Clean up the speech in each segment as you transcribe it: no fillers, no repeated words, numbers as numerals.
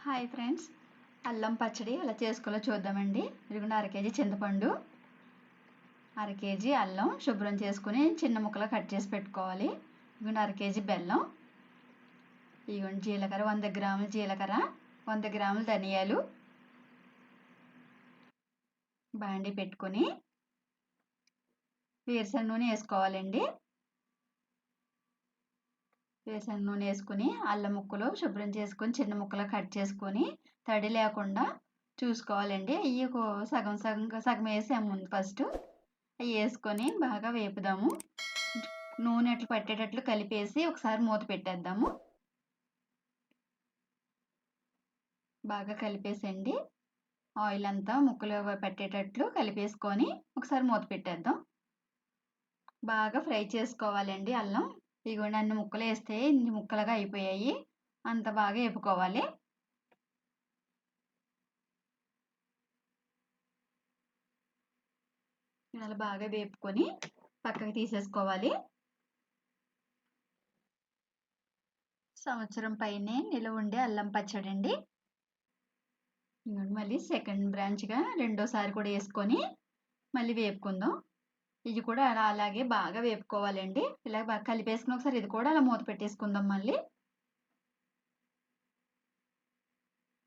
Hi friends, అల్లం పచ్చడి ఎలా చేసుకోవాలో చూద్దామండి. ఇదిగోండి కేజీ చింతపండు, కేజీ అల్లం శుభ్రం చేసుకుని చిన్న ముక్కలు కట్ చేసి పెట్టుకోవాలి. ఇదిగోండి కేజీ బెల్లం, ఇదిగోండి జీలకర్ర 100 గ్రాములు జీలకర్ర, 100 గ్రాములు ధనియాలు. బాండి పెట్టుకొని వేరుశనగ నూనె వేసుకోవాలండి. వేరుశనగ నూనె వేసుకుని అల్లం ముక్కలు శుభ్రం చేసుకొని చిన్న ముక్కలు కట్ చేసుకొని తడి లేకుండా చూసుకోవాలండి. అవి సగం సగం వేసాము ముందు ఫస్ట్. అవి వేసుకొని బాగా వేపుదాము. నూనె అట్లు పట్టేటట్లు కలిపేసి ఒకసారి మూత పెట్టేద్దాము. బాగా కలిపేసండి. ఆయిల్ అంతా ముక్కలు పెట్టేటట్లు కలిపేసుకొని ఒకసారి మూత పెట్టేద్దాం. బాగా ఫ్రై చేసుకోవాలండి అల్లం. ఇదిగోండి అన్ని ముక్కలు వేస్తే ఇన్ని ముక్కలుగా అయిపోయాయి. అంత బాగా వేపుకోవాలి. ఇలా బాగా వేపుకొని పక్కకి తీసేసుకోవాలి. సంవత్సరం పైనే నిలువ ఉండే అల్లం పచ్చడి అండి. మళ్ళీ సెకండ్ బ్రాంచ్గా రెండోసారి కూడా వేసుకొని మళ్ళీ వేపుకుందాం. ఇది కూడా అలాగే బాగా వేపుకోవాలండి. ఇలా బాగా కలిపేసుకుని ఒకసారి ఇది కూడా అలా మూత పెట్టేసుకుందాం. మళ్ళీ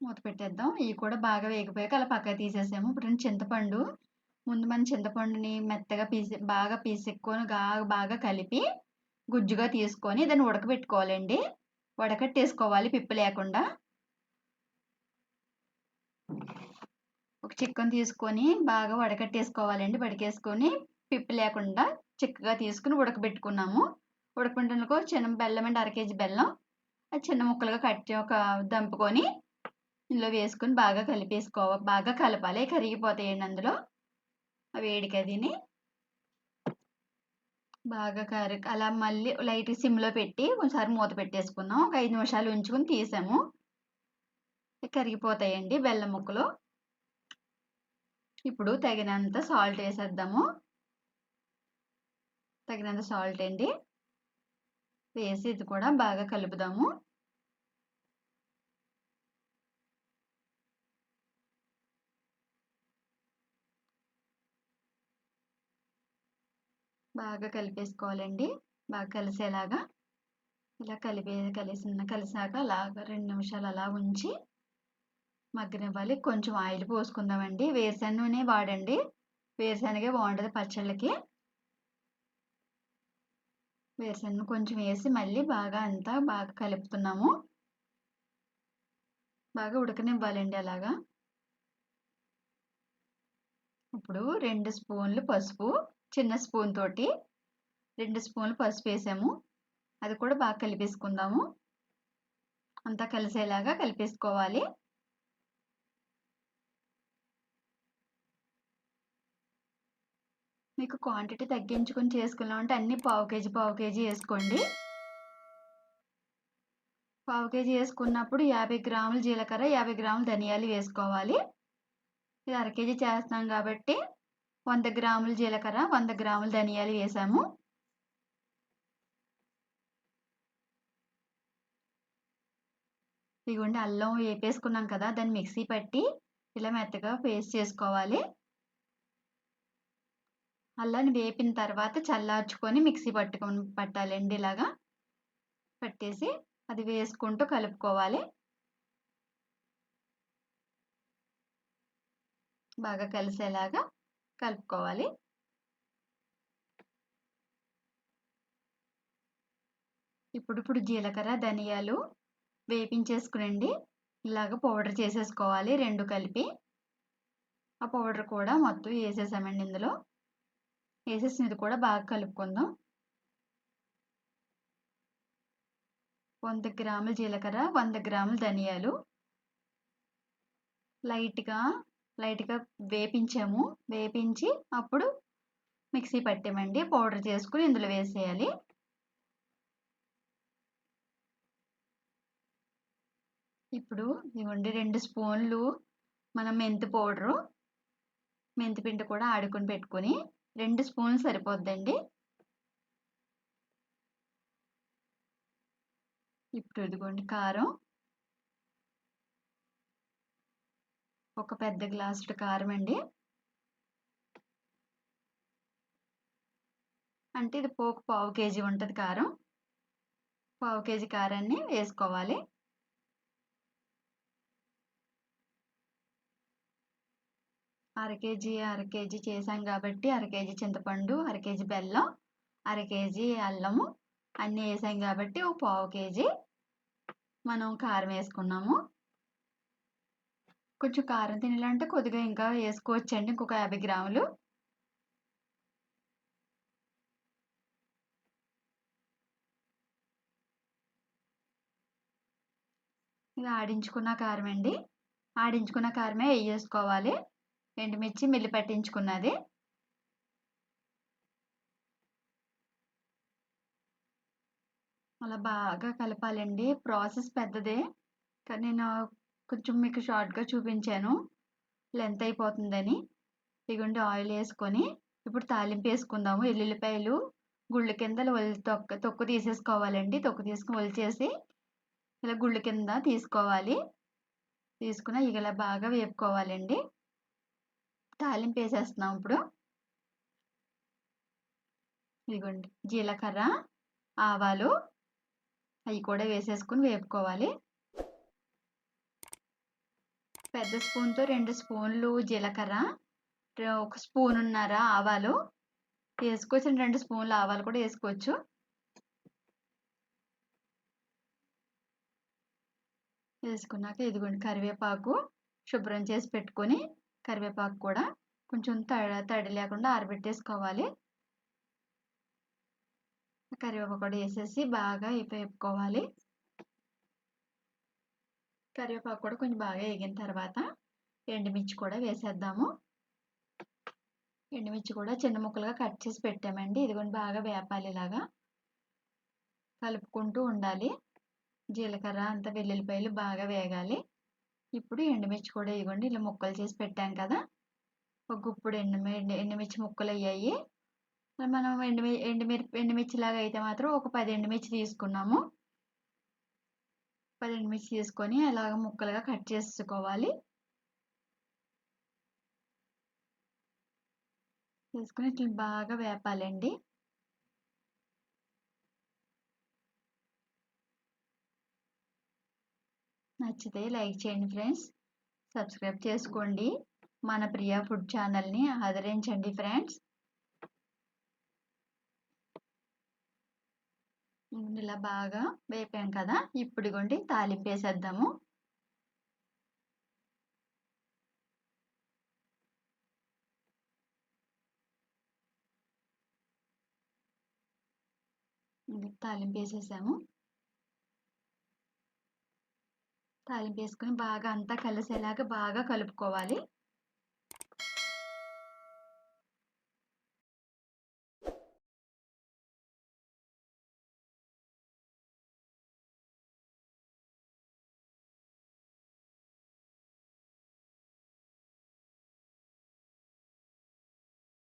మూత పెట్టేద్దాం. ఇవి కూడా బాగా వేగిపోయాక అలా పక్కకి తీసేసాము. ఇప్పుడు చింతపండు, ముందు మన చింతపండుని మెత్తగా బాగా పీసెక్కుని బాగా కలిపి గుజ్జుగా తీసుకొని దాన్ని ఉడకబెట్టుకోవాలండి. వడకట్టేసుకోవాలి పిప్పు లేకుండా. ఒక చిక్కను తీసుకొని బాగా వడకట్టేసుకోవాలండి. వడకేసుకొని పిప్పు లేకుండా చిక్కగా తీసుకుని ఉడకబెట్టుకున్నాము. ఉడకబెట్టుకో చిన్న బెల్లం అండి, కేజీ బెల్లం. అది చిన్న ముక్కలుగా కట్టి దంపుకొని ఇందులో వేసుకొని బాగా కలిపేసుకోవాలి. బాగా కలపాలి, కరిగిపోతాయండి అందులో వేడికి. అదిని బాగా అలా మళ్ళీ లైట్ సిమ్లో పెట్టి ఒకసారి మూత పెట్టేసుకున్నాం. ఒక 5 నిమిషాలు ఉంచుకొని తీసాము. కరిగిపోతాయండి బెల్లం ముక్కలు. ఇప్పుడు తగినంత సాల్ట్ వేసేద్దాము. తగినంత సాల్ట్ అండి వేసి ఇది కూడా బాగా కలుపుదాము. బాగా కలిపేసుకోవాలండి. బాగా కలిసేలాగా ఇలా కలిసాక అలాగా 2 నిమిషాలు అలా ఉంచి మగ్గనివ్వాలి. కొంచెం ఆయిల్ పోసుకుందామండి. వేరుశనగ నూనె వాడండి. వేరుశనగే బాగుంటుంది పచ్చళ్ళకి. వేరుశనగ కొంచెం వేసి మళ్ళీ అంతా బాగా కలుపుతున్నాము. బాగా ఉడకనివ్వాలండి అలాగా. ఇప్పుడు 2 స్పూన్లు పసుపు, చిన్న స్పూన్ తోటి 2 స్పూన్లు పసుపు వేసాము. అది కూడా బాగా కలిపేసుకుందాము. అంతా కలిసేలాగా కలిపేసుకోవాలి. మీకు క్వాంటిటీ తగ్గించుకొని చేసుకున్నామంటే అన్ని పావు కేజీ వేసుకోండి. పావు కేజీ వేసుకున్నప్పుడు 50 గ్రాములు జీలకర్ర, 50 గ్రాములు ధనియాలు వేసుకోవాలి. ఇది కేజీ చేస్తున్నాం కాబట్టి 100 గ్రాములు జీలకర్ర, 100 గ్రాములు ధనియాలు వేసాము. ఇదిగోండి అల్లం వేపేసుకున్నాం కదా, దాన్ని మిక్సీ పట్టి ఇలా మెత్తగా పేస్ట్ చేసుకోవాలి. అల్లాన్ని వేపిన తర్వాత చల్లార్చుకొని మిక్సీ పట్టాలండి. ఇలాగా పట్టేసి అది వేసుకుంటూ కలుపుకోవాలి. బాగా కలిసేలాగా కలుపుకోవాలి. ఇప్పుడు జీలకర్ర, ధనియాలు వేపించేసుకునండి. ఇలాగ పౌడర్ చేసేసుకోవాలి 2 కలిపి. ఆ పౌడర్ కూడా మొత్తం వేసేసామండి. ఇందులో వేసేసి ఇది కూడా బాగా కలుపుకుందాం. 100 గ్రాముల జీలకర్ర, 100 గ్రాముల ధనియాలు లైట్గా వేపించి అప్పుడు మిక్సీ పట్టామండి. పౌడర్ చేసుకుని ఇందులో వేసేయాలి. ఇప్పుడు ఇవ్వండి 2 స్పూన్లు మనం మెంతి పిండి కూడా ఆడుకొని పెట్టుకొని 2 స్పూన్లు సరిపోద్దండి. ఇప్పుడు ఇదిగోండి కారం ఒక పెద్ద గ్లాసుడు కారం అండి. అంటే ఇది పోపు పావు కేజీ ఉంటుంది కారం. పావు కేజీ కారాన్ని వేసుకోవాలి. అర కేజీ చేసాం కాబట్టి అర కేజీ చింతపండు, అర కేజీ బెల్లం, అర కేజీ అల్లము అన్నీ వేసాం కాబట్టి ఒక పావు కేజీ మనం కారం వేసుకున్నాము. కొంచెం కారం తినాలంటే కొద్దిగా ఇంకా వేసుకోవచ్చండి, ఇంకొక 50 గ్రాములు. ఇది ఆడించుకున్న కారం అండి. ఆడించుకున్న కారమే వేసుకోవాలి. ఎండుమిర్చి మిల్లి పట్టించుకున్నది. అలా బాగా కలపాలండి. ప్రాసెస్ పెద్దదే కానీ నేను కొంచెం మీకు షార్ట్గా చూపించాను, లెంత్ అయిపోతుందని. ఇదిగోండి ఆయిల్ వేసుకొని ఇప్పుడు తాలింపు వేసుకుందాము. ఎల్లుల్లిపాయలు గుళ్ళ కింద తొక్కు తీసేసుకోవాలండి. తొక్కు తీసుకుని ఒలిచేసి ఇలా గుళ్ళ కింద తీసుకోవాలి. తీసుకుని ఇలా బాగా వేపుకోవాలండి. తాలింపు వేసేస్తున్నాం ఇప్పుడు. ఇదిగోండి జీలకర్ర, ఆవాలు అవి కూడా వేసేసుకుని వేపుకోవాలి. పెద్ద స్పూన్తో 2 స్పూన్లు జీలకర్ర, 1 స్పూనున్నర ఆవాలు వేసుకోవచ్చు. 2 స్పూన్లు ఆవాలు కూడా వేసుకోవచ్చు. వేసుకున్నాక ఇదిగోండి కరివేపాకు శుభ్రం చేసి పెట్టుకొని కరివేపాకు కూడా కొంచెం తడి లేకుండా ఆరబెట్టేసుకోవాలి. కరివేపాకు కూడా వేసేసి బాగా వేపుకోవాలి. కరివేపాకు కూడా కొంచెం బాగా వేగిన తర్వాత ఎండుమిర్చి కూడా వేసేద్దాము. ఎండుమిర్చి కూడా చిన్న ముక్కలుగా కట్ చేసి పెట్టామండి. ఇదిగోండి బాగా వేపాలి, ఇలాగా కలుపుకుంటూ ఉండాలి. జీలకర్ర అంతా వెల్లుల్లిపాయలు బాగా వేగాలి. ఇప్పుడు ఎండుమిర్చి కూడా ఇదిగోండి ఇలా ముక్కలు చేసి పెట్టాం కదా, ఒక గుప్పుడు ఎండుమిర్చి ముక్కలు అయ్యాయి. మనం ఎండుమిర్చి లాగా అయితే మాత్రం ఒక 10 ఎండుమిర్చి తీసుకున్నాము. 10 ఎండుమిర్చి తీసుకొని అలాగ ముక్కలుగా కట్ చేసుకోవాలి. తీసుకుని ఇట్లా బాగా వేపాలండి. నచ్చితే లైక్ చేయండి ఫ్రెండ్స్, సబ్స్క్రైబ్ చేసుకోండి. మన ప్రియా ఫుడ్ ఛానల్ని ఆదరించండి ఫ్రెండ్స్. ఇలా బాగా వేపాం కదా, ఇప్పుడు ఇగోండి తాలింపు వేసేద్దాము. తాలింపు వేసేసాము. తాలింపు వేసుకుని బాగా అంతా కలిసేలాగా బాగా కలుపుకోవాలి.